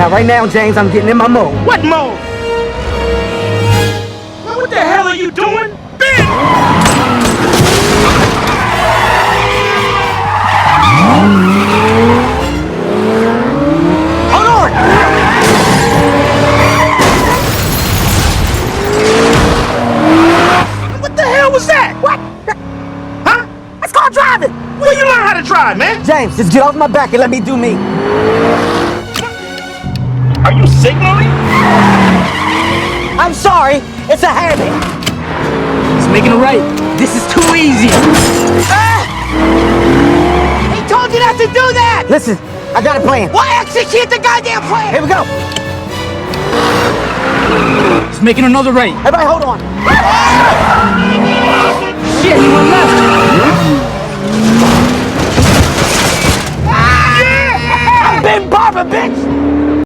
Now, right now, James, I'm getting in my mode. What mode? What the hell are you doing? Ben! Hold on! What the hell was that? What? Huh? It's called driving! Where you learn how to drive, man? James, just get off my back and let me do me. Are you signaling? I'm sorry, it's a habit. He's making a right. This is too easy. He told you not to do that! Listen, I got a plan. Why execute the goddamn plan? Here we go. He's making another right. Everybody hold on. Shit, he went left. I'm Ben Barber, bitch!